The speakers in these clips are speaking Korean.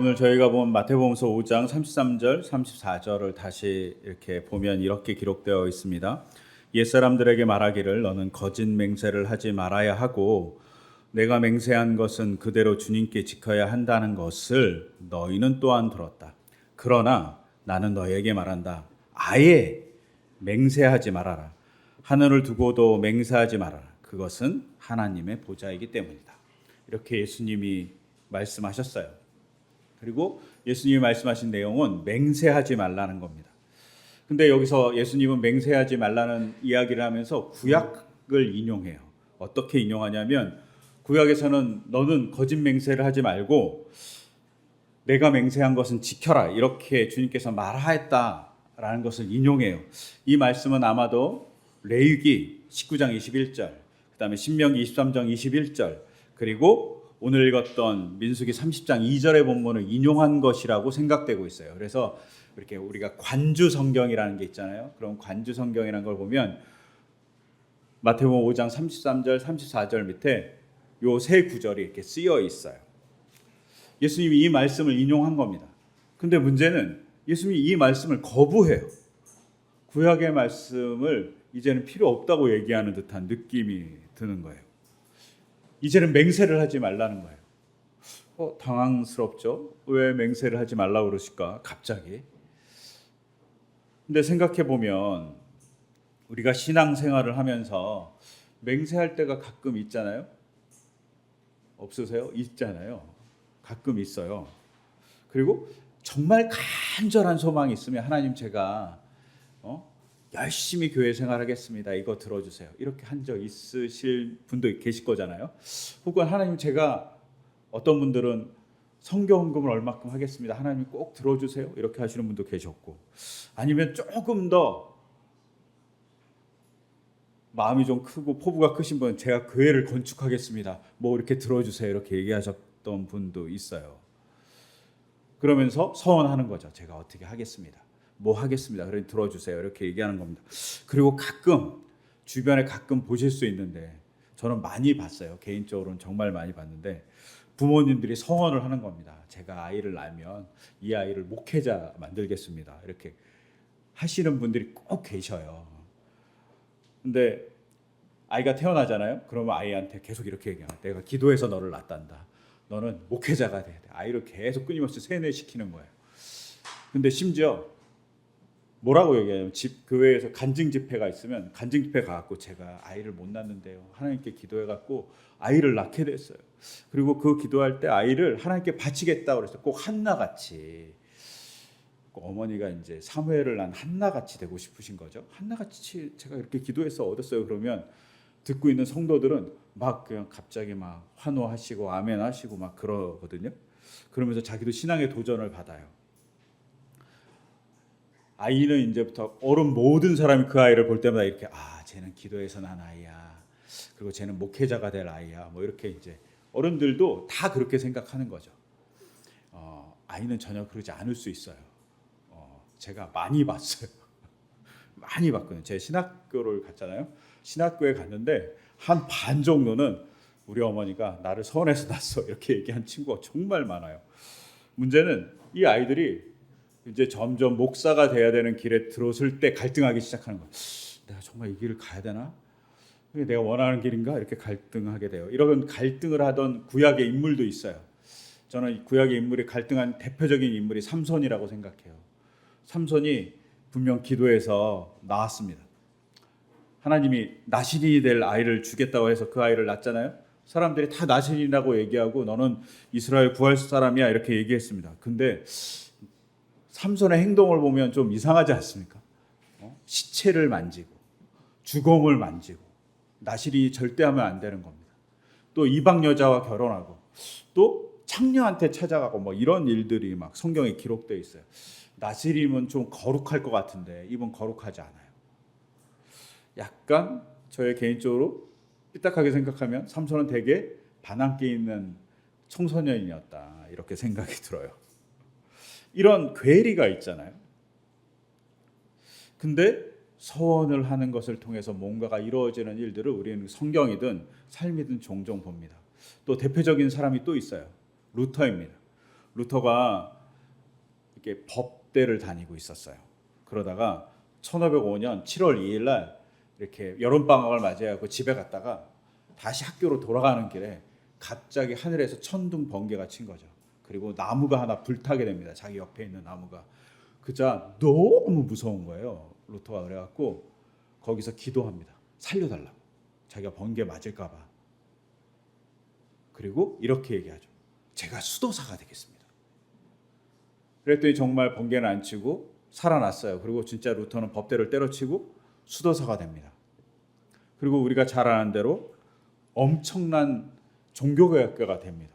오늘 저희가 본 마태복음서 5장 33절, 34절을 다시 이렇게 보면 이렇게 기록되어 있습니다. 옛사람들에게 말하기를 너는 거짓 맹세를 하지 말아야 하고 내가 맹세한 것은 그대로 주님께 지켜야 한다는 것을 너희는 또한 들었다. 그러나 나는 너희에게 말한다. 아예 맹세하지 말아라. 하늘을 두고도 맹세하지 말아라. 그것은 하나님의 보좌이기 때문이다. 이렇게 예수님이 말씀하셨어요. 그리고 예수님이 말씀하신 내용은 맹세하지 말라는 겁니다. 근데 여기서 예수님은 맹세하지 말라는 이야기를 하면서 구약을 인용해요. 어떻게 인용하냐면 구약에서는 너는 거짓 맹세를 하지 말고 내가 맹세한 것은 지켜라 이렇게 주님께서 말하였다라는 것을 인용해요. 이 말씀은 아마도 레위기 19장 21절, 그다음에 신명기 23장 21절, 그리고 오늘 읽었던 민수기 30장 2절의 본문을 인용한 것이라고 생각되고 있어요. 그래서 이렇게 우리가 관주 성경이라는 게 있잖아요. 그럼 관주 성경이라는 걸 보면 마태복음 5장 33절, 34절 밑에 요 세 구절이 이렇게 쓰여 있어요. 예수님이 이 말씀을 인용한 겁니다. 근데 문제는 예수님이 이 말씀을 거부해요. 구약의 말씀을 이제는 필요 없다고 얘기하는 듯한 느낌이 드는 거예요. 이제는 맹세를 하지 말라는 거예요. 당황스럽죠? 왜 맹세를 하지 말라고 그러실까? 갑자기. 근데 생각해 보면 우리가 신앙생활을 하면서 맹세할 때가 가끔 있잖아요. 없으세요? 있잖아요. 가끔 있어요. 그리고 정말 간절한 소망이 있으면 하나님 제가 열심히 교회 생활하겠습니다. 이거 들어주세요. 이렇게 한 적 있으실 분도 계실 거잖아요. 혹은 하나님 제가 어떤 분들은 성경금을 얼마큼 하겠습니다. 하나님 꼭 들어주세요. 이렇게 하시는 분도 계셨고, 아니면 조금 더 마음이 좀 크고 포부가 크신 분은 제가 교회를 건축하겠습니다. 뭐 이렇게 들어주세요. 이렇게 얘기하셨던 분도 있어요. 그러면서 서원하는 거죠. 제가 어떻게 하겠습니다. 뭐 하겠습니다. 그러니 들어주세요. 이렇게 얘기하는 겁니다. 그리고 가끔 주변에 가끔 보실 수 있는데 저는 많이 봤어요. 개인적으로는 정말 많이 봤는데 부모님들이 서원을 하는 겁니다. 제가 아이를 낳으면 이 아이를 목회자 만들겠습니다. 이렇게 하시는 분들이 꼭 계셔요. 근데 아이가 태어나잖아요. 그러면 아이한테 계속 이렇게 얘기해요. 내가 기도해서 너를 낳았단다. 너는 목회자가 돼야 돼. 아이를 계속 끊임없이 세뇌시키는 거예요. 근데 심지어 뭐라고 얘기해요? 교회에서 간증 집회가 있으면 간증 집회 가갖고 제가 아이를 못 낳는데요. 하나님께 기도해갖고 아이를 낳게 됐어요. 그리고 그 기도할 때 아이를 하나님께 바치겠다고 그랬어요. 꼭 한나같이. 어머니가 이제 사무엘을 낳은 한나같이 되고 싶으신 거죠. 한나같이 제가 이렇게 기도해서 얻었어요. 그러면 듣고 있는 성도들은 막 그냥 갑자기 막 환호하시고 아멘하시고 막 그러거든요. 그러면서 자기도 신앙의 도전을 받아요. 아이는 이제부터 어른 모든 사람이 그 아이를 볼 때마다 이렇게 쟤는 기도해서 난 아이야. 그리고 쟤는 목회자가 될 아이야. 뭐 이렇게 이제 어른들도 다 그렇게 생각하는 거죠. 아이는 전혀 그러지 않을 수 있어요. 제가 많이 봤어요. 많이 봤거든요. 제 신학교를 갔잖아요. 신학교에 갔는데 한 반 정도는 우리 어머니가 나를 서원해서 낳았어 이렇게 얘기한 친구가 정말 많아요. 문제는 이 아이들이 이제 점점 목사가 돼야 되는 길에 들어설 때 갈등하기 시작하는 거예요. 내가 정말 이 길을 가야 되나? 이게 내가 원하는 길인가? 이렇게 갈등하게 돼요. 이런 갈등을 하던 구약의 인물도 있어요. 저는 구약의 인물이 갈등한 대표적인 인물이 삼손이라고 생각해요. 삼손이 분명 기도해서 낳았습니다. 하나님이 나실인이 될 아이를 주겠다고 해서 그 아이를 낳았잖아요. 사람들이 다 나실인이라고 얘기하고 너는 이스라엘 구할 사람이야 이렇게 얘기했습니다. 근데 삼손의 행동을 보면 좀 이상하지 않습니까? 시체를 만지고 주검을 만지고 나실인이 절대 하면 안 되는 겁니다. 또 이방 여자와 결혼하고 또 창녀한테 찾아가고 뭐 이런 일들이 막 성경에 기록되어 있어요. 나실인은 좀 거룩할 것 같은데 이분 거룩하지 않아요. 약간 저의 개인적으로 삐딱하게 생각하면 삼손은 되게 반항기 있는 청소년이었다 이렇게 생각이 들어요. 이런 괴리가 있잖아요. 근데 서원을 하는 것을 통해서 뭔가가 이루어지는 일들을 우리는 성경이든 삶이든 종종 봅니다. 또 대표적인 사람이 또 있어요. 루터입니다. 루터가 이렇게 법대를 다니고 있었어요. 그러다가 1505년 7월 2일 날 이렇게 여름 방학을 맞이하고 집에 갔다가 다시 학교로 돌아가는 길에 갑자기 하늘에서 천둥 번개가 친 거죠. 그리고 나무가 하나 불타게 됩니다. 자기 옆에 있는 나무가. 그자 너무 무서운 거예요. 루터가 그래갖고 거기서 기도합니다. 살려달라고. 자기가 번개 맞을까 봐. 그리고 이렇게 얘기하죠. 제가 수도사가 되겠습니다. 그랬더니 정말 번개는 안 치고 살아났어요. 그리고 진짜 루터는 법대를 때려치고 수도사가 됩니다. 그리고 우리가 잘 아는 대로 엄청난 종교개혁가가 됩니다.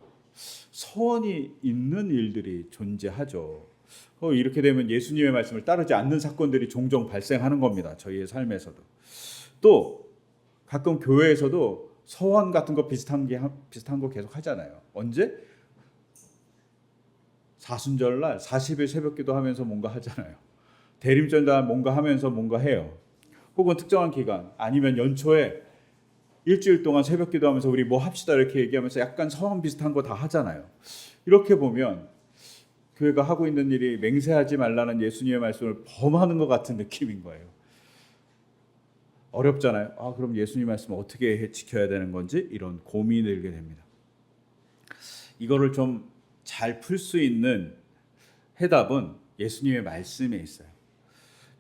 서원이 있는 일들이 존재하죠. 이렇게 되면 예수님의 말씀을 따르지 않는 사건들이 종종 발생하는 겁니다. 저희의 삶에서도. 또 가끔 교회에서도 서원 같은 거 비슷한 거 계속 하잖아요. 언제? 사순절날 40일 새벽기도 하면서 뭔가 하잖아요. 대림절날 뭔가 하면서 뭔가 해요. 혹은 특정한 기간 아니면 연초에 일주일 동안 새벽기도 하면서 우리 뭐 합시다 이렇게 얘기하면서 약간 서원 비슷한 거 다 하잖아요. 이렇게 보면 교회가 하고 있는 일이 맹세하지 말라는 예수님의 말씀을 범하는 것 같은 느낌인 거예요. 어렵잖아요. 그럼 예수님 말씀 어떻게 지켜야 되는 건지 이런 고민이 들게 됩니다. 이거를 좀 잘 풀 수 있는 해답은 예수님의 말씀에 있어요.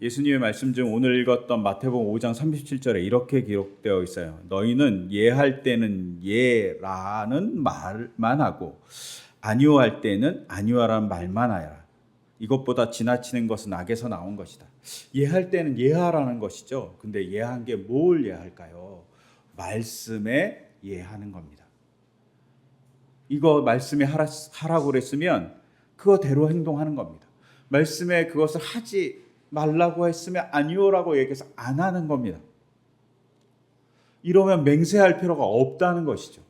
예수님의 말씀 중 오늘 읽었던 마태복음 5장 37절에 이렇게 기록되어 있어요. 너희는 예할 때는 예라는 말만 하고 아니오할 때는 아니오라는 말만 하여라. 이것보다 지나치는 것은 악에서 나온 것이다. 예할 때는 예하라는 것이죠. 근데 예한 게 뭘 예할까요? 말씀에 예하는 겁니다. 이거 말씀에 하라고 그랬으면 그거대로 행동하는 겁니다. 말씀에 그것을 하지 말라고 했으면 아니오라고 얘기해서 안 하는 겁니다. 이러면 맹세할 필요가 없다는 것이죠.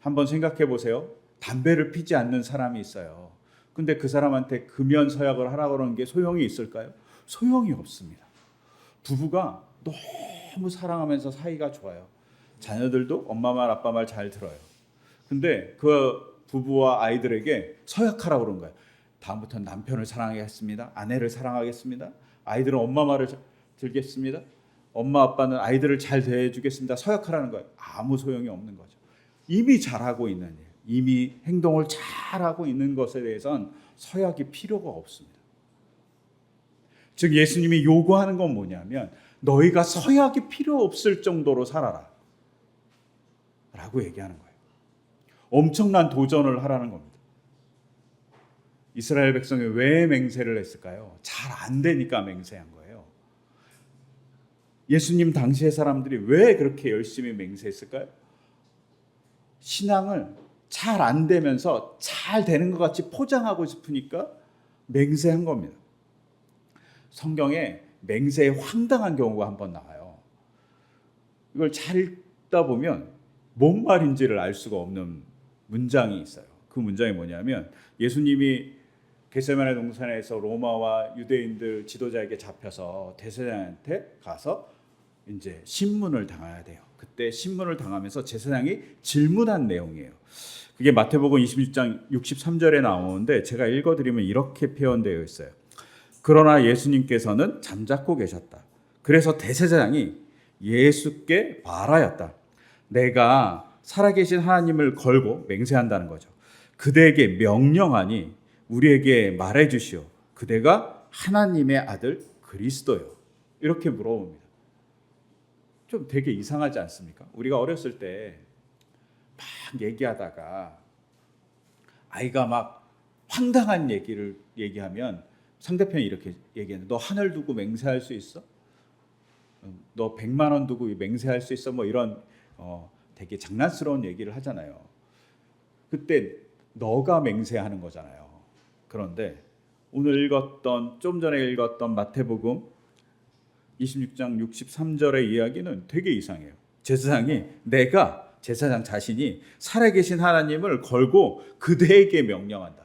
한번 생각해 보세요. 담배를 피지 않는 사람이 있어요. 근데 그 사람한테 금연 서약을 하라고 그러는 게 소용이 있을까요? 소용이 없습니다. 부부가 너무 사랑하면서 사이가 좋아요. 자녀들도 엄마 말 아빠 말 잘 들어요. 근데 그 부부와 아이들에게 서약하라고 그런 거예요. 다음부터는 남편을 사랑하겠습니다. 아내를 사랑하겠습니다. 아이들은 엄마 말을 들겠습니다. 엄마 아빠는 아이들을 잘 대해주겠습니다. 서약하라는 거예요. 아무 소용이 없는 거죠. 이미 잘하고 있는 일, 이미 행동을 잘하고 있는 것에 대해서는 서약이 필요가 없습니다. 즉 예수님이 요구하는 건 뭐냐면 너희가 서약이 필요 없을 정도로 살아라 라고 얘기하는 거예요. 엄청난 도전을 하라는 겁니다. 이스라엘 백성이 왜 맹세를 했을까요? 잘 안 되니까 맹세한 거예요. 예수님 당시의 사람들이 왜 그렇게 열심히 맹세했을까요? 신앙을 잘 안 되면서 잘 되는 것 같이 포장하고 싶으니까 맹세한 겁니다. 성경에 맹세의 황당한 경우가 한번 나와요. 이걸 잘 읽다 보면 뭔 말인지를 알 수가 없는 문장이 있어요. 그 문장이 뭐냐면 예수님이 겟세마네 동산에서 로마와 유대인들 지도자에게 잡혀서 대제사장한테 가서 이제 신문을 당해야 돼요. 그때 신문을 당하면서 제사장이 질문한 내용이에요. 그게 마태복음 26장 63절에 나오는데 제가 읽어드리면 이렇게 표현되어 있어요. 그러나 예수님께서는 잠자코 계셨다. 그래서 대제사장이 예수께 말하였다. 내가 살아계신 하나님을 걸고 맹세한다는 거죠. 그대에게 명령하니 우리에게 말해 주시오. 그대가 하나님의 아들 그리스도요. 이렇게 물어봅니다. 좀 되게 이상하지 않습니까? 우리가 어렸을 때 막 얘기하다가 아이가 막 황당한 얘기를 얘기하면 상대편이 이렇게 얘기하는 너 하늘 두고 맹세할 수 있어? 너 100만 원 두고 맹세할 수 있어? 뭐 이런 되게 장난스러운 얘기를 하잖아요. 그때 너가 맹세하는 거잖아요. 그런데 오늘 좀 전에 읽었던 마태복음 26장 63절의 이야기는 되게 이상해요. 제사장 자신이 살아계신 하나님을 걸고 그대에게 명령한다.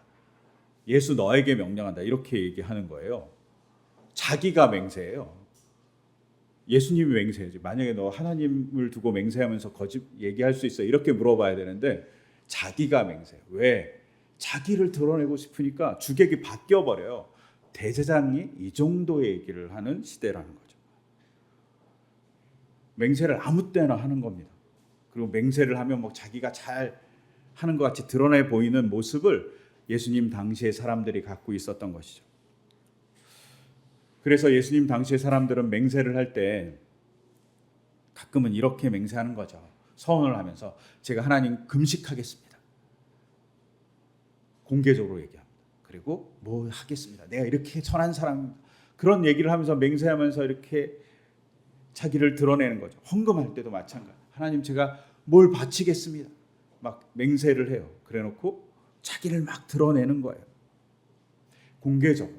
예수 너에게 명령한다. 이렇게 얘기하는 거예요. 자기가 맹세해요. 예수님이 맹세해야지. 만약에 너 하나님을 두고 맹세하면서 거짓 얘기할 수 있어? 이렇게 물어봐야 되는데 자기가 맹세해요. 왜? 자기를 드러내고 싶으니까 주객이 바뀌어 버려요. 대제사장이 이 정도 얘기를 하는 시대라는 거죠. 맹세를 아무 때나 하는 겁니다. 그리고 맹세를 하면 뭐 자기가 잘 하는 것 같이 드러내 보이는 모습을 예수님 당시의 사람들이 갖고 있었던 것이죠. 그래서 예수님 당시의 사람들은 맹세를 할 때 가끔은 이렇게 맹세하는 거죠. 서원을 하면서 제가 하나님 금식하겠습니다. 공개적으로 얘기합니다. 그리고 뭐 하겠습니다. 내가 이렇게 선한 사람, 그런 얘기를 하면서 맹세하면서 이렇게 자기를 드러내는 거죠. 헌금할 때도 마찬가지. 하나님 제가 뭘 바치겠습니다. 막 맹세를 해요. 그래놓고 자기를 막 드러내는 거예요. 공개적으로.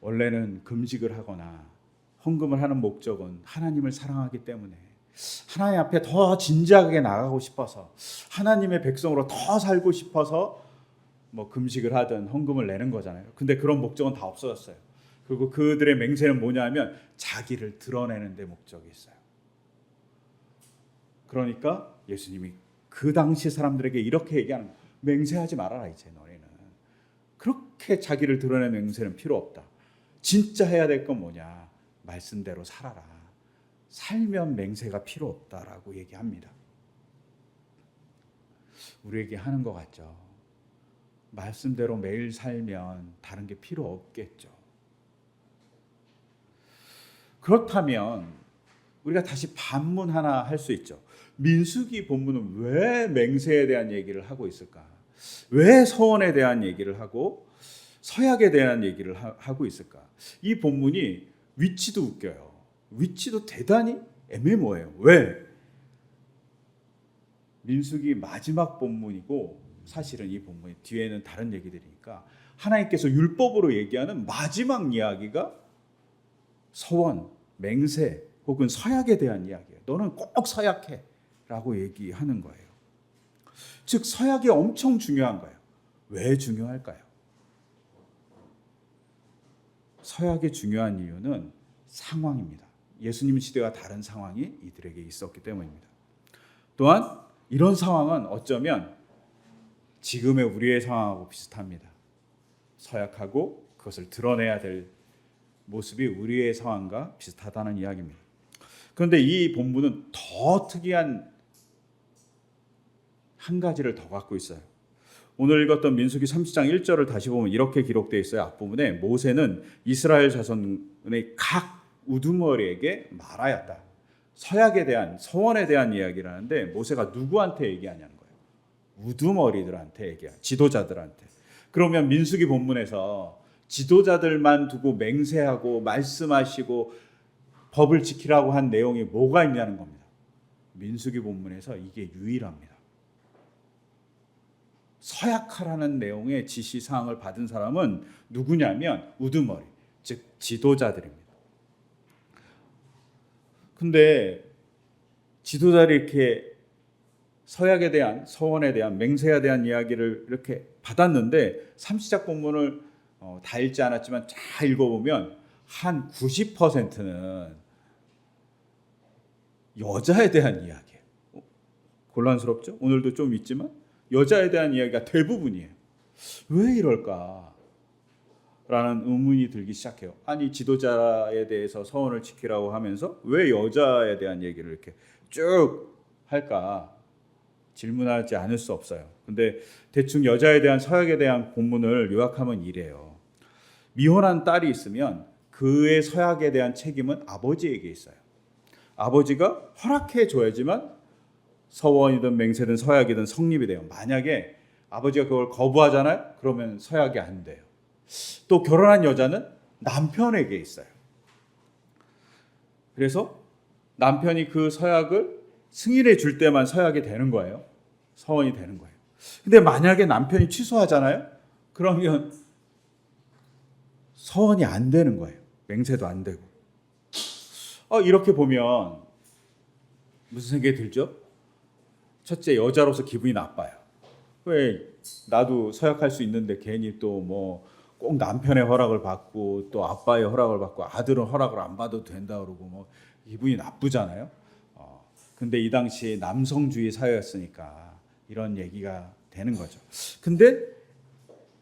원래는 금식을 하거나 헌금을 하는 목적은 하나님을 사랑하기 때문에 하나님 앞에 더 진지하게 나가고 싶어서 하나님의 백성으로 더 살고 싶어서 뭐 금식을 하든 헌금을 내는 거잖아요. 근데 그런 목적은 다 없어졌어요. 그리고 그들의 맹세는 뭐냐면 자기를 드러내는 데 목적이 있어요. 그러니까 예수님이 그 당시 사람들에게 이렇게 얘기하는 거예요. 맹세하지 말아라 이제 너희는. 그렇게 자기를 드러내는 맹세는 필요 없다. 진짜 해야 될 건 뭐냐? 말씀대로 살아라. 살면 맹세가 필요 없다라고 얘기합니다. 우리에게 하는 것 같죠. 말씀대로 매일 살면 다른 게 필요 없겠죠. 그렇다면 우리가 다시 반문 하나 할 수 있죠. 민수기 본문은 왜 맹세에 대한 얘기를 하고 있을까? 왜 서원에 대한 얘기를 하고 서약에 대한 얘기를 하고 있을까? 이 본문이 위치도 웃겨요. 위치도 대단히 애매모호해요. 왜? 민수기 마지막 본문이고 사실은 이 본문이 뒤에는 다른 얘기들이니까 하나님께서 율법으로 얘기하는 마지막 이야기가 서원, 맹세 혹은 서약에 대한 이야기예요. 너는 꼭 서약해 라고 얘기하는 거예요. 즉 서약이 엄청 중요한 거예요. 왜 중요할까요? 서약이 중요한 이유는 상황입니다. 예수님 시대와 다른 상황이 이들에게 있었기 때문입니다. 또한 이런 상황은 어쩌면 지금의 우리의 상황하고 비슷합니다. 서약하고 그것을 드러내야 될 모습이 우리의 상황과 비슷하다는 이야기입니다. 그런데 이 본문은 더 특이한 한 가지를 더 갖고 있어요. 오늘 읽었던 민수기 30장 1절을 다시 보면 이렇게 기록되어 있어요. 앞부분에 모세는 이스라엘 자손의 각 우두머리에게 말하였다. 서약에 대한 서원에 대한 이야기를 하는데 모세가 누구한테 얘기하냐는 거예요. 우두머리들한테 얘기해요. 지도자들한테. 그러면 민수기 본문에서 지도자들만 두고 맹세하고 말씀하시고 법을 지키라고 한 내용이 뭐가 있냐는 겁니다. 민수기 본문에서 이게 유일합니다. 서약하라는 내용의 지시사항을 받은 사람은 누구냐면 우두머리, 즉 지도자들입니다. 근데 지도자들이 이렇게 서약에 대한, 서원에 대한, 맹세에 대한 이야기를 이렇게 받았는데 3시작 본문을 다 읽지 않았지만 잘 읽어보면 한 90%는 여자에 대한 이야기예요. 곤란스럽죠? 오늘도 좀 있지만 여자에 대한 이야기가 대부분이에요. 왜 이럴까? 라는 의문이 들기 시작해요. 아니 지도자에 대해서 서원을 지키라고 하면서 왜 여자에 대한 얘기를 이렇게 쭉 할까? 질문하지 않을 수 없어요. 근데 대충 여자에 대한 서약에 대한 본문을 요약하면 이래요. 미혼한 딸이 있으면 그의 서약에 대한 책임은 아버지에게 있어요. 아버지가 허락해 줘야지만 서원이든 맹세든 서약이든 성립이 돼요. 만약에 아버지가 그걸 거부하잖아요. 그러면 서약이 안 돼요. 또 결혼한 여자는 남편에게 있어요. 그래서 남편이 그 서약을 승인해 줄 때만 서약이 되는 거예요. 서원이 되는 거예요. 근데 만약에 남편이 취소하잖아요. 그러면 서원이 안 되는 거예요. 맹세도 안 되고. 이렇게 보면 무슨 생각이 들죠? 첫째, 여자로서 기분이 나빠요. 왜 나도 서약할 수 있는데 괜히 또 뭐 꼭 남편의 허락을 받고 또 아빠의 허락을 받고 아들은 허락을 안 받아도 된다 그러고 뭐 기분이 나쁘잖아요. 근데 이 당시 남성주의 사회였으니까 이런 얘기가 되는 거죠. 근데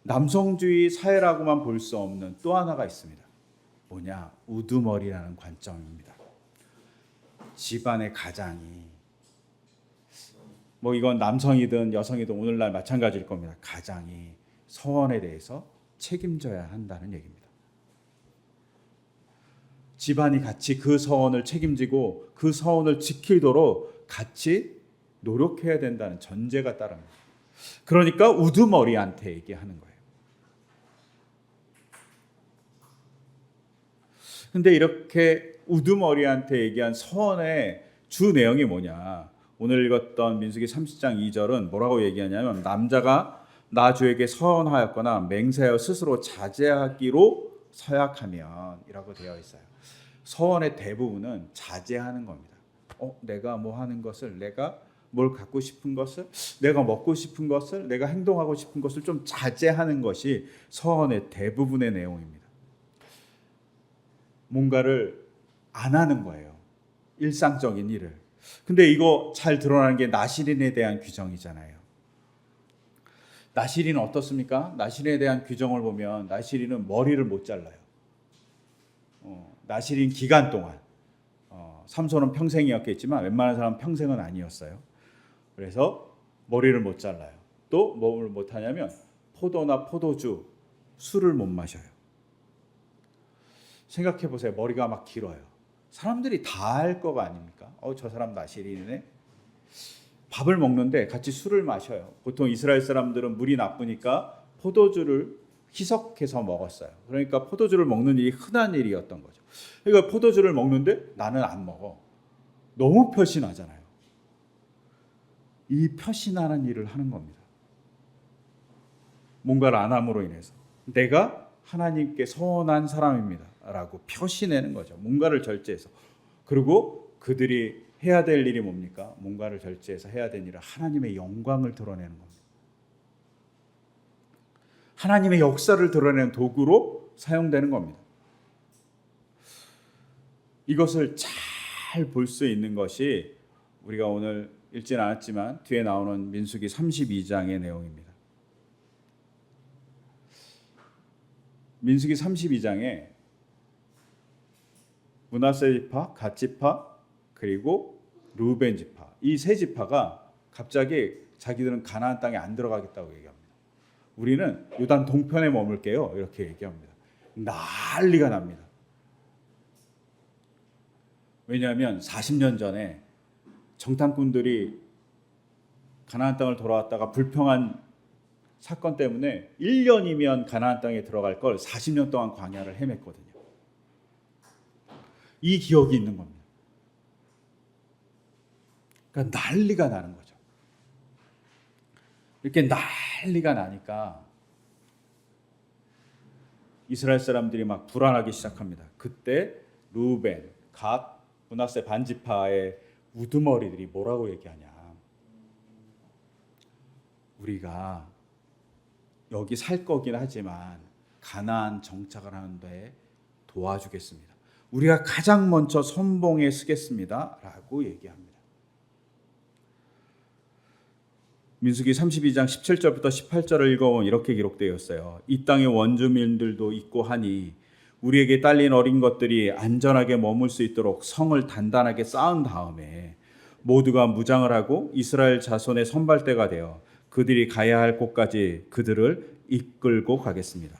남성주의 사회라고만 볼 수 없는 또 하나가 있습니다. 뭐냐? 우두머리라는 관점입니다. 집안의 가장이, 뭐 이건 남성이든 여성이든 오늘날 마찬가지일 겁니다. 가장이 서원에 대해서 책임져야 한다는 얘기입니다. 집안이 같이 그 서원을 책임지고 그 서원을 지키도록 같이 노력해야 된다는 전제가 따릅니다. 그러니까 우두머리한테 얘기하는 거예요. 근데 이렇게 우두머리한테 얘기한 서원의 주 내용이 뭐냐? 오늘 읽었던 민수기 30장 2절은 뭐라고 얘기하냐면, 남자가 나 주에게 서원하였거나 맹세하여 스스로 자제하기로 서약하면 이라고 되어 있어요. 서원의 대부분은 자제하는 겁니다. 내가 뭐 하는 것을, 내가 뭘 갖고 싶은 것을, 내가 먹고 싶은 것을, 내가 행동하고 싶은 것을 좀 자제하는 것이 서원의 대부분의 내용입니다. 뭔가를 안 하는 거예요. 일상적인 일을. 근데 이거 잘 드러나는 게 나실인에 대한 규정이잖아요. 나실인은 어떻습니까? 나실인에 대한 규정을 보면 나실인은 머리를 못 잘라요. 나실인 기간 동안 삼손은 평생이었겠지만 웬만한 사람은 평생은 아니었어요. 그래서 머리를 못 잘라요. 또 뭘 못 하냐면 포도나 포도주, 술을 못 마셔요. 생각해 보세요. 머리가 막 길어요. 사람들이 다 알 거가 아닙니까? 저 사람 나실인이네. 밥을 먹는데 같이 술을 마셔요. 보통 이스라엘 사람들은 물이 나쁘니까 포도주를 희석해서 먹었어요. 그러니까 포도주를 먹는 일이 흔한 일이었던 거죠. 그러니까 포도주를 먹는데 나는 안 먹어. 너무 표신하잖아요. 이 표신하는 일을 하는 겁니다. 뭔가를 안 함으로 인해서 내가 하나님께 서원한 사람입니다 라고 표시내는 거죠. 뭔가를 절제해서. 그리고 그들이 해야 될 일이 뭡니까? 뭔가를 절제해서 해야 되는 일은 하나님의 영광을 드러내는 겁니다. 하나님의 역사를 드러내는 도구로 사용되는 겁니다. 이것을 잘 볼 수 있는 것이 우리가 오늘 읽지는 않았지만 뒤에 나오는 민수기 32장의 내용입니다. 민수기 32장에 므낫세 지파, 갓 지파, 그리고 르우벤 지파, 이 세 지파가 갑자기 자기들은 가나안 땅에 안 들어가겠다고 얘기합니다. 우리는 요단 동편에 머물게요. 이렇게 얘기합니다. 난리가 납니다. 왜냐하면 40년 전에 정탐꾼들이 가나안 땅을 돌아왔다가 불평한 사건 때문에 1년이면 가나안 땅에 들어갈 걸 40년 동안 광야를 헤맸거든요. 이 기억이 있는 겁니다. 그러니까 난리가 나는 거죠. 이렇게 난리가 나니까 이스라엘 사람들이 막 불안하기 시작합니다. 그때 르우벤, 갓, 므낫세 반지파의 우두머리들이 뭐라고 얘기하냐? 우리가 여기 살 거긴 하지만 가나안 정착을 하는데 도와주겠습니다. 우리가 가장 먼저 선봉에 서겠습니다 라고 얘기합니다. 민수기 32장 17절부터 18절을 읽어보면 이렇게 기록되어 있어요. 이 땅의 원주민들도 있고 하니 우리에게 딸린 어린 것들이 안전하게 머물 수 있도록 성을 단단하게 쌓은 다음에 모두가 무장을 하고 이스라엘 자손의 선발대가 되어 그들이 가야 할 곳까지 그들을 이끌고 가겠습니다.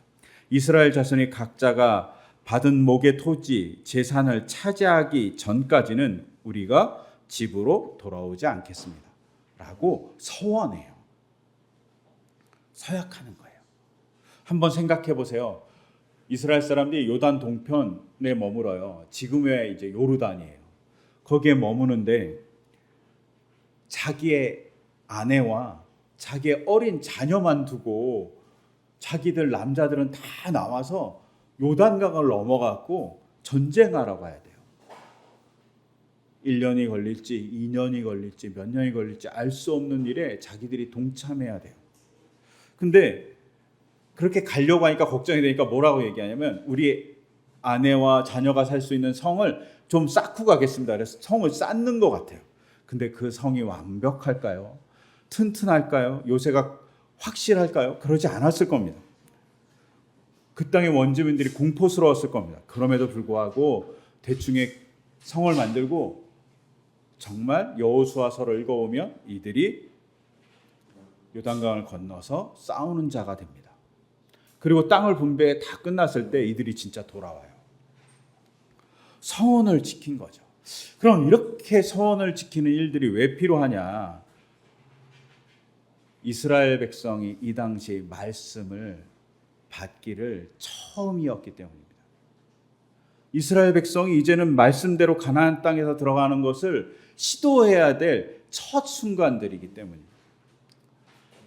이스라엘 자손이 각자가 받은 목의 토지, 재산을 차지하기 전까지는 우리가 집으로 돌아오지 않겠습니다 라고 서원해요. 서약하는 거예요. 한번 생각해 보세요. 이스라엘 사람들이 요단 동편에 머물어요. 지금의 이제 요르단이에요. 거기에 머무는데 자기의 아내와 자기의 어린 자녀만 두고 자기들 남자들은 다 나와서 요단강을 넘어가고 전쟁하러 가야 돼요. 1년이 걸릴지 2년이 걸릴지 몇 년이 걸릴지 알 수 없는 일에 자기들이 동참해야 돼요. 근데 그렇게 가려고 하니까 걱정이 되니까 뭐라고 얘기하냐면 우리 아내와 자녀가 살 수 있는 성을 좀 쌓고 가겠습니다. 그래서 성을 쌓는 것 같아요. 근데 그 성이 완벽할까요? 튼튼할까요? 요새가 확실할까요? 그러지 않았을 겁니다. 그 땅의 원주민들이 공포스러웠을 겁니다. 그럼에도 불구하고 대충의 성을 만들고 정말 여호수아서를 읽어보면 이들이 요단강을 건너서 싸우는 자가 됩니다. 그리고 땅을 분배 다 끝났을 때 이들이 진짜 돌아와요. 서원을 지킨 거죠. 그럼 이렇게 서원을 지키는 일들이 왜 필요하냐? 이스라엘 백성이 이 당시 말씀을 받기를 처음이었기 때문입니다. 이스라엘 백성이 이제는 말씀대로 가나안 땅에서 들어가는 것을 시도해야 될 첫 순간들이기 때문입니다.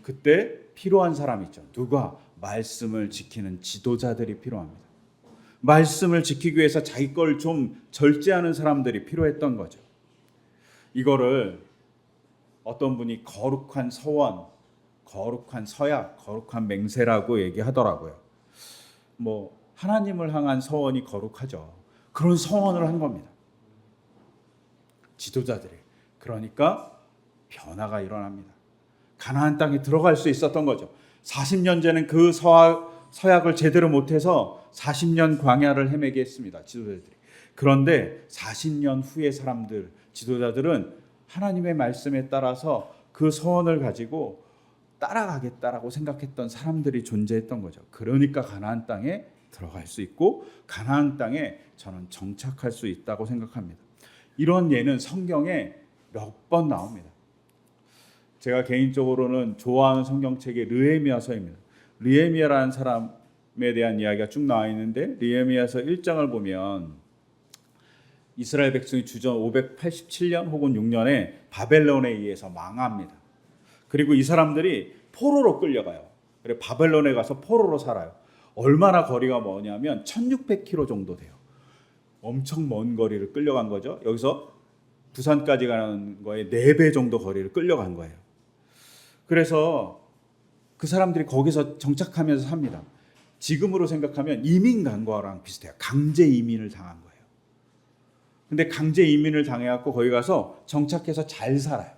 그때 필요한 사람이 있죠. 누가? 말씀을 지키는 지도자들이 필요합니다. 말씀을 지키기 위해서 자기 걸 좀 절제하는 사람들이 필요했던 거죠. 이거를 어떤 분이 거룩한 서원, 거룩한 서약, 거룩한 맹세라고 얘기하더라고요. 하나님을 향한 서원이 거룩하죠. 그런 서원을 한 겁니다. 지도자들이. 그러니까 변화가 일어납니다. 가나안 땅에 들어갈 수 있었던 거죠. 40년 전엔 그 서약을 제대로 못해서 40년 광야를 헤매게 했습니다. 지도자들이. 그런데 40년 후의 사람들, 지도자들은 하나님의 말씀에 따라서 그 서원을 가지고 따라가겠다라고 생각했던 사람들이 존재했던 거죠. 그러니까 가나안 땅에 들어갈 수 있고 가나안 땅에 저는 정착할 수 있다고 생각합니다. 이런 예는 성경에 몇 번 나옵니다. 제가 개인적으로는 좋아하는 성경책이 느헤미야서입니다. 느헤미야라는 사람에 대한 이야기가 쭉 나와 있는데 느헤미야서 1장을 보면 이스라엘 백성이 주전 587년 혹은 6년에 바벨론에 의해서 망합니다. 그리고 이 사람들이 포로로 끌려가요. 그래 바벨론에 가서 포로로 살아요. 얼마나 거리가 머냐면 1600km 정도 돼요. 엄청 먼 거리를 끌려간 거죠. 여기서 부산까지 가는 거에 4배 정도 거리를 끌려간 거예요. 그래서 그 사람들이 거기서 정착하면서 삽니다. 지금으로 생각하면 이민 간 거랑 비슷해요. 강제 이민을 당한 거예요. 근데 강제 이민을 당해갖고 거기 가서 정착해서 잘 살아요.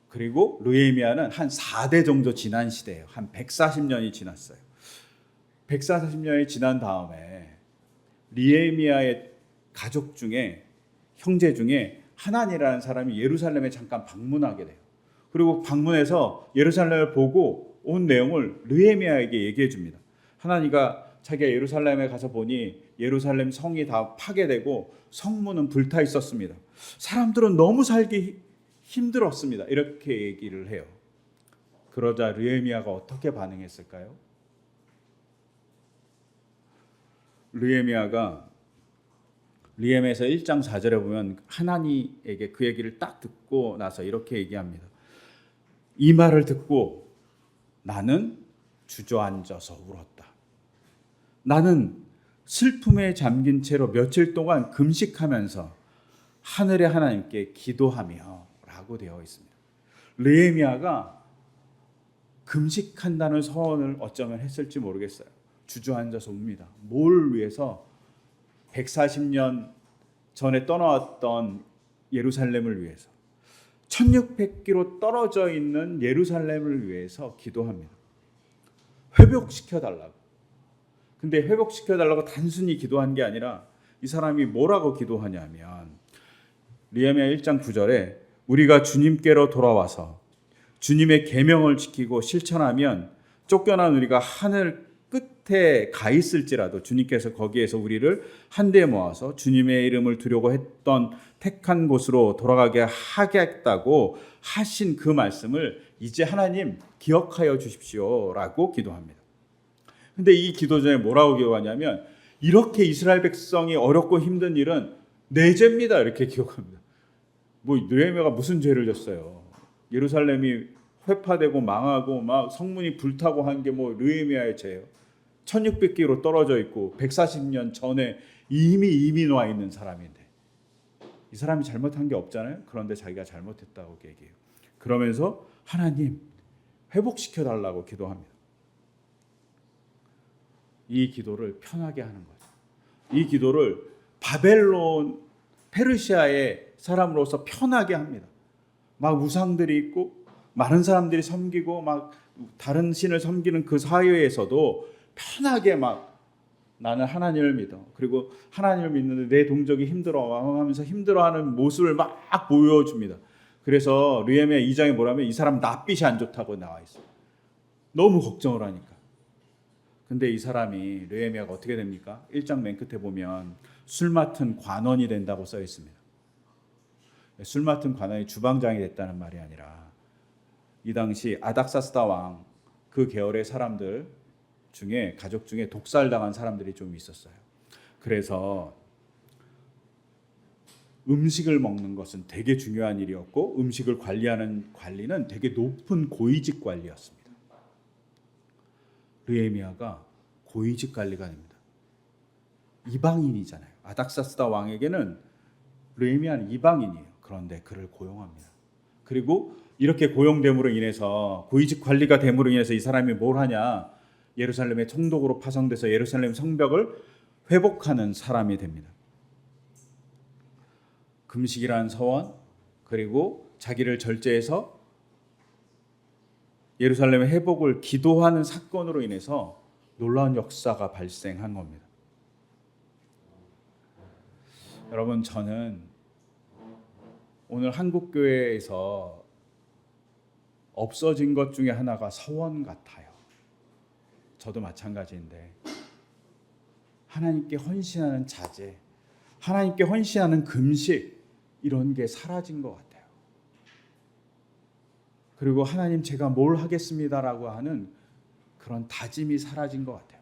그리고 느헤미야는 한 4대 정도 지난 시대예요. 한 140년이 지났어요. 140년이 지난 다음에 느헤미야의 가족 중에 형제 중에 하난이라는 사람이 예루살렘에 잠깐 방문하게 돼요. 그리고 방문해서 예루살렘을 보고 온 내용을 느헤미야에게 얘기해 줍니다. 하난이가 자기가 예루살렘에 가서 보니 예루살렘 성이 다 파괴되고 성문은 불타 있었습니다. 사람들은 너무 살기 힘들었습니다. 이렇게 얘기를 해요. 그러자 느헤미야가 어떻게 반응했을까요? 느헤미야에서 1장 4절에 보면 하나니에게 그 얘기를 딱 듣고 나서 이렇게 얘기합니다. 이 말을 듣고 나는 주저앉아서 울었다. 나는 슬픔에 잠긴 채로 며칠 동안 금식하면서 하늘의 하나님께 기도하며 라고 되어 있습니다. 느헤미야가 금식한다는 서원을 어쩌면 했을지 모르겠어요. 주저앉아서 웁니다. 뭘 위해서? 140년 전에 떠나왔던 예루살렘을 위해서 1600km 떨어져 있는 예루살렘을 위해서 기도합니다. 회복시켜달라고. 근데 회복시켜달라고 단순히 기도한 게 아니라 이 사람이 뭐라고 기도하냐면 느헤미야 1장 9절에 우리가 주님께로 돌아와서 주님의 계명을 지키고 실천하면 쫓겨난 우리가 하늘 끝에 가 있을지라도 주님께서 거기에서 우리를 한데 모아서 주님의 이름을 두려고 했던 택한 곳으로 돌아가게 하겠다고 하신 그 말씀을 이제 하나님 기억하여 주십시오라고 기도합니다. 근데 이 기도 전에 뭐라고 기도하냐면 이렇게 이스라엘 백성이 어렵고 힘든 일은 내 죄입니다 이렇게 기억합니다. 느헤미야가 무슨 죄를 졌어요? 예루살렘이 회파되고 망하고 막 성문이 불타고 한 게 느헤미야의 죄예요. 1600km 떨어져 있고 140년 전에 이미 이민 와 있는 사람인데 이 사람이 잘못한 게 없잖아요. 그런데 자기가 잘못했다고 얘기해요. 그러면서 하나님 회복시켜 달라고 기도합니다. 이 기도를 편하게 하는 거죠. 이 기도를 바벨론 페르시아의 사람으로서 편하게 합니다. 막 우상들이 있고 많은 사람들이 섬기고 막 다른 신을 섬기는 그 사회에서도 편하게 막 나는 하나님을 믿어. 그리고 하나님을 믿는데 내 동족이 힘들어 하면서 힘들어하는 모습을 막 보여줍니다. 그래서 느헤미야 2장에 뭐라면 이 사람 낯빛이 안 좋다고 나와 있어요. 너무 걱정을 하니까. 근데 이 사람이 느헤미야가 어떻게 됩니까? 1장 맨 끝에 보면 술 맡은 관원이 된다고 써 있습니다. 술 맡은 관원이 주방장이 됐다는 말이 아니라 이 당시 아닥사스다 왕 그 계열의 사람들 중에 가족 중에 독살당한 사람들이 좀 있었어요. 그래서 음식을 먹는 것은 되게 중요한 일이었고 음식을 관리하는 관리는 되게 높은 고위직 관리였습니다. 느헤미야가 고위직 관리가 됩니다. 이방인이잖아요. 아닥사스다 왕에게는 느헤미야는 이방인이에요. 그런데 그를 고용합니다. 그리고 이렇게 고용됨으로 인해서 고위직 관리가 됨으로 인해서 이 사람이 뭘 하냐? 예루살렘의 총독으로 파송돼서 예루살렘 성벽을 회복하는 사람이 됩니다. 금식이라는 서원 그리고 자기를 절제해서 예루살렘의 회복을 기도하는 사건으로 인해서 놀라운 역사가 발생한 겁니다. 여러분 저는 오늘 한국교회에서 없어진 것 중에 하나가 서원 같아요. 저도 마찬가지인데 하나님께 헌신하는 자제, 하나님께 헌신하는 금식 이런 게 사라진 것 같아요. 그리고 하나님 제가 뭘 하겠습니다라고 하는 그런 다짐이 사라진 것 같아요.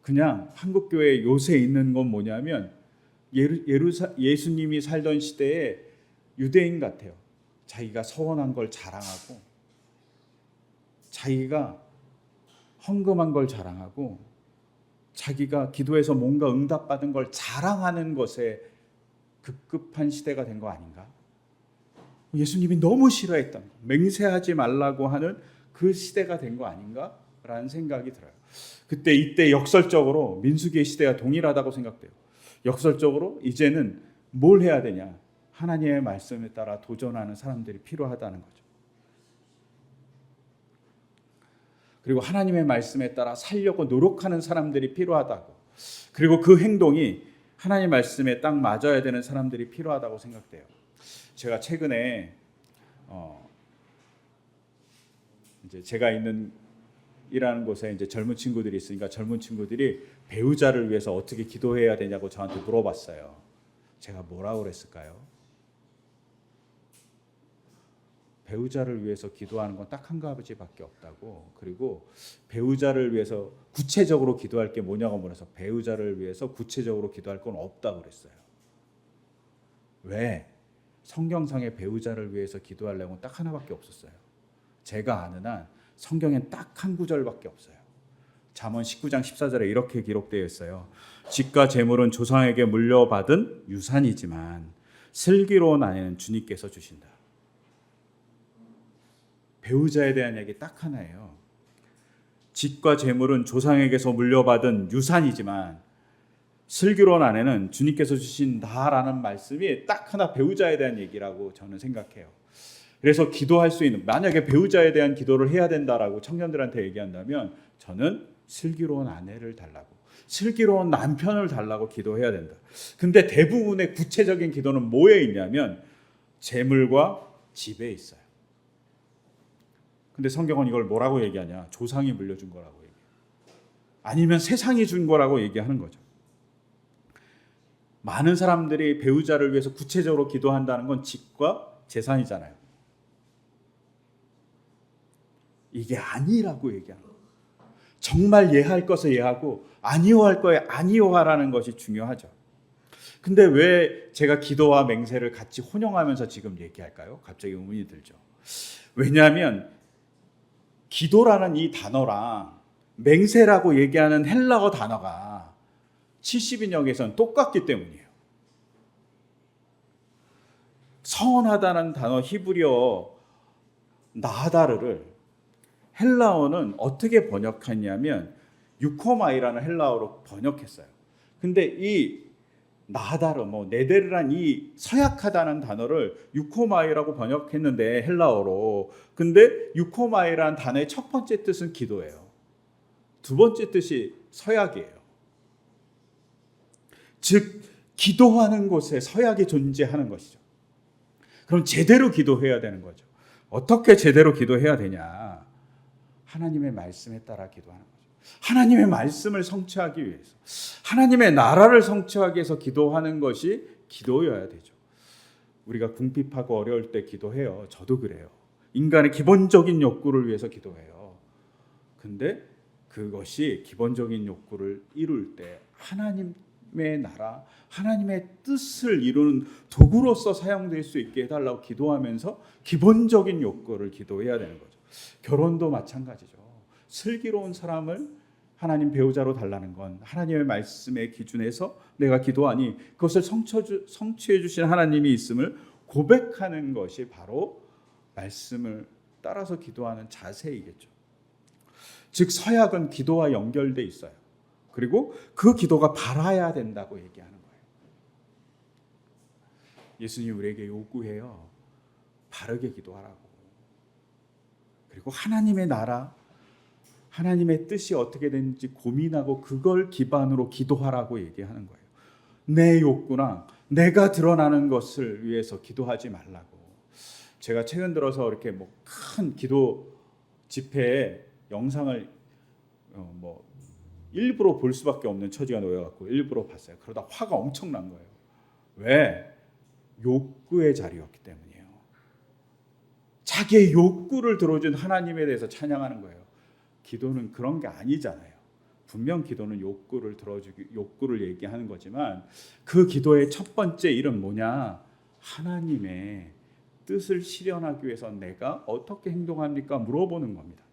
그냥 한국교회 요새 있는 건 뭐냐면 예수님이 살던 시대에 유대인 같아요. 자기가 서원한 걸 자랑하고 자기가 헌금한 걸 자랑하고 자기가 기도해서 뭔가 응답받은 걸 자랑하는 것에 급급한 시대가 된 거 아닌가? 예수님이 너무 싫어했던 거, 맹세하지 말라고 하는 그 시대가 된 거 아닌가? 라는 생각이 들어요. 이때 역설적으로 민수기의 시대와 동일하다고 생각돼요. 역설적으로 이제는 뭘 해야 되냐? 하나님의 말씀에 따라 도전하는 사람들이 필요하다는 거죠. 그리고 하나님의 말씀에 따라 살려고 노력하는 사람들이 필요하다고. 그리고 그 행동이 하나님의 말씀에 딱 맞아야 되는 사람들이 필요하다고 생각돼요. 제가 최근에 이제 제가 있는 일하는 곳에 이제 젊은 친구들이 있으니까 젊은 친구들이 배우자를 위해서 어떻게 기도해야 되냐고 저한테 물어봤어요. 제가 뭐라고 그랬을까요? 배우자를 위해서 기도하는 건 딱 한 가지밖에 없다고. 그리고 배우자를 위해서 구체적으로 기도할 게 뭐냐고 물어서 배우자를 위해서 구체적으로 기도할 건 없다고 그랬어요. 왜? 성경상의 배우자를 위해서 기도하려면 딱 하나밖에 없었어요. 제가 아는 한 성경엔 딱 한 구절밖에 없어요. 잠언 19장 14절에 이렇게 기록되어 있어요. 집과 재물은 조상에게 물려받은 유산이지만 슬기로운 아내는 주님께서 주신다. 배우자에 대한 얘기 딱 하나예요. 집과 재물은 조상에게서 물려받은 유산이지만 슬기로운 아내는 주님께서 주신다라는 말씀이 딱 하나 배우자에 대한 얘기라고 저는 생각해요. 그래서 기도할 수 있는, 만약에 배우자에 대한 기도를 해야 된다라고 청년들한테 얘기한다면 저는 슬기로운 아내를 달라고, 슬기로운 남편을 달라고 기도해야 된다. 근데 대부분의 구체적인 기도는 뭐에 있냐면 재물과 집에 있어요. 근데 성경은 이걸 뭐라고 얘기하냐? 조상이 물려준 거라고 얘기해요. 아니면 세상이 준 거라고 얘기하는 거죠. 많은 사람들이 배우자를 위해서 구체적으로 기도한다는 건 집과 재산이잖아요. 이게 아니라고 얘기하는 거예요. 정말 예할 것을 예하고 아니오할 거에 아니오하라는 것이 중요하죠. 근데 왜 제가 기도와 맹세를 같이 혼용하면서 지금 얘기할까요? 갑자기 의문이 들죠. 왜냐하면 기도라는 이 단어랑 맹세라고 얘기하는 헬라어 단어가 70인역에서는 똑같기 때문이에요. 서원하다는 단어 히브리어 나다르를 헬라어는 어떻게 번역했냐면 유코마이라는 헬라어로 번역했어요. 근데 이 나다르, 네데르란 이 서약하다는 단어를 유코마이라고 번역했는데 헬라어로. 근데 유코마이란 단어의 첫 번째 뜻은 기도예요. 두 번째 뜻이 서약이에요. 즉 기도하는 곳에 서약이 존재하는 것이죠. 그럼 제대로 기도해야 되는 거죠. 어떻게 제대로 기도해야 되냐? 하나님의 말씀에 따라 기도하는 거죠. 하나님의 말씀을 성취하기 위해서, 하나님의 나라를 성취하기 위해서 기도하는 것이 기도여야 되죠. 우리가 궁핍하고 어려울 때 기도해요. 저도 그래요. 인간의 기본적인 욕구를 위해서 기도해요. 근데 그것이 기본적인 욕구를 이룰 때 하나님의 나라, 하나님의 뜻을 이루는 도구로서 사용될 수 있게 해달라고 기도하면서 기본적인 욕구를 기도해야 되는 거죠. 결혼도 마찬가지죠. 슬기로운 사람을 하나님 배우자로 달라는 건 하나님의 말씀의 기준에서 내가 기도하니 그것을 성취해 주신 하나님이 있음을 고백하는 것이 바로 말씀을 따라서 기도하는 자세이겠죠. 즉 서약은 기도와 연결돼 있어요. 그리고 그 기도가 바라야 된다고 얘기하는 거예요. 예수님이 우리에게 요구해요. 바르게 기도하라고. 그리고 하나님의 나라, 하나님의 뜻이 어떻게 되는지 고민하고 그걸 기반으로 기도하라고 얘기하는 거예요. 내 욕구나 내가 드러나는 것을 위해서 기도하지 말라고. 제가 최근 들어서 이렇게 큰 기도 집회에 영상을 일부러 볼 수밖에 없는 처지가 놓여갖고 일부러 봤어요. 그러다 화가 엄청난 거예요. 왜? 욕구의 자리였기 때문이에요. 자기의 욕구를 들어준 하나님에 대해서 찬양하는 거예요. 기도는 그런 게 아니잖아요. 분명 기도는 욕구를 들어주기, 욕구를 얘기하는 거지만 그 기도의 첫 번째 일은 뭐냐? 하나님의 뜻을 실현하기 위해서 내가 어떻게 행동합니까? 물어보는 겁니다.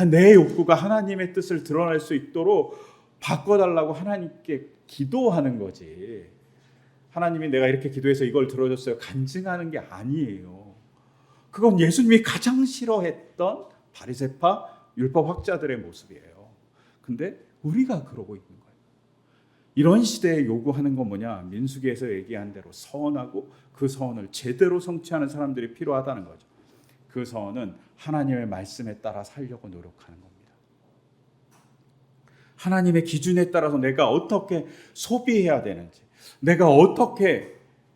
내 욕구가 하나님의 뜻을 드러낼 수 있도록 바꿔달라고 하나님께 기도하는 거지. 하나님이 내가 이렇게 기도해서 이걸 들어줬어요. 간증하는 게 아니에요. 그건 예수님이 가장 싫어했던 바리새파 율법학자들의 모습이에요. 근데 우리가 그러고 있는 거예요. 이런 시대에 요구하는 건 뭐냐? 민수기에서 얘기한 대로 서원하고 그 서원을 제대로 성취하는 사람들이 필요하다는 거죠. 그 서원은 하나님의 말씀에 따라 살려고 노력하는 겁니다. 하나님의 기준에 따라서 내가 어떻게 소비해야 되는지, 내가 어떻게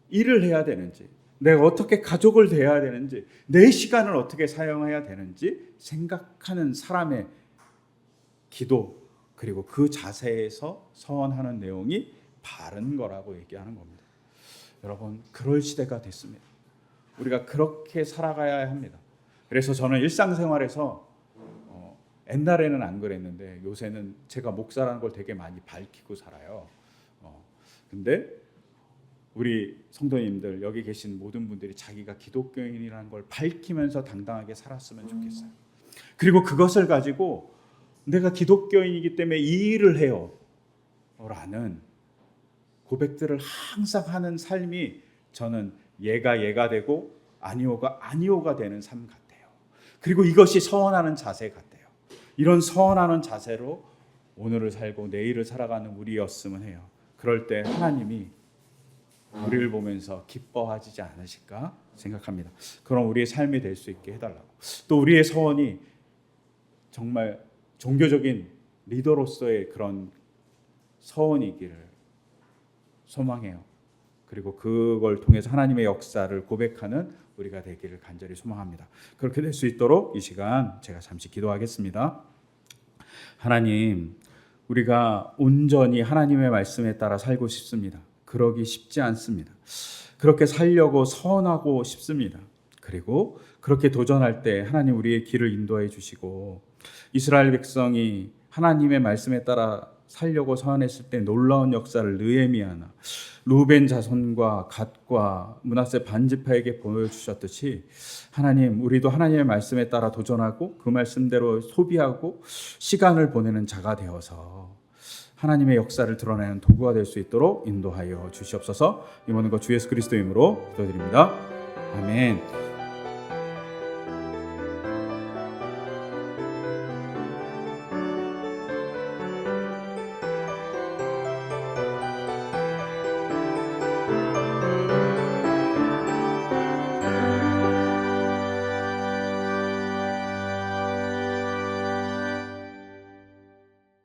일을 해야 되는지, 내가 어떻게 가족을 대해야 되는지, 내 시간을 어떻게 사용해야 되는지 생각하는 사람의 기도, 그리고 그 자세에서 서원하는 내용이 바른 거라고 얘기하는 겁니다. 여러분, 그럴 시대가 됐습니다. 우리가 그렇게 살아가야 합니다. 그래서 저는 일상생활에서 옛날에는 안 그랬는데 요새는 제가 목사라는 걸 되게 많이 밝히고 살아요. 근데 우리 성도님들, 여기 계신 모든 분들이 자기가 기독교인이라는 걸 밝히면서 당당하게 살았으면 좋겠어요. 그리고 그것을 가지고 내가 기독교인이기 때문에 이 일을 해요 라는 고백들을 항상 하는 삶이 저는 얘가 되고 아니오가 되는 삶 같아요. 그리고 이것이 서원하는 자세 같아요. 이런 서원하는 자세로 오늘을 살고 내일을 살아가는 우리였으면 해요. 그럴 때 하나님이 우리를 보면서 기뻐하지 않으실까 생각합니다. 그럼 우리의 삶이 될 수 있게 해달라고. 또 우리의 서원이 정말 종교적인 리더로서의 그런 서원이기를 소망해요. 그리고 그걸 통해서 하나님의 역사를 고백하는 우리가 되기를 간절히 소망합니다. 그렇게 될 수 있도록 이 시간 제가 잠시 기도하겠습니다. 하나님, 우리가 온전히 하나님의 말씀에 따라 살고 싶습니다. 그러기 쉽지 않습니다. 그렇게 살려고 서원하고 싶습니다. 그리고 그렇게 도전할 때 하나님 우리의 길을 인도해 주시고, 이스라엘 백성이 하나님의 말씀에 따라 살려고 서원했을 때 놀라운 역사를 느헤미야나 루벤 자손과 갓과 므낫세 반지파에게 보여주셨듯이 하나님, 우리도 하나님의 말씀에 따라 도전하고 그 말씀대로 소비하고 시간을 보내는 자가 되어서 하나님의 역사를 드러내는 도구가 될 수 있도록 인도하여 주시옵소서. 이 모든 것 주 예수 그리스도의 이름으로 기도드립니다. 아멘.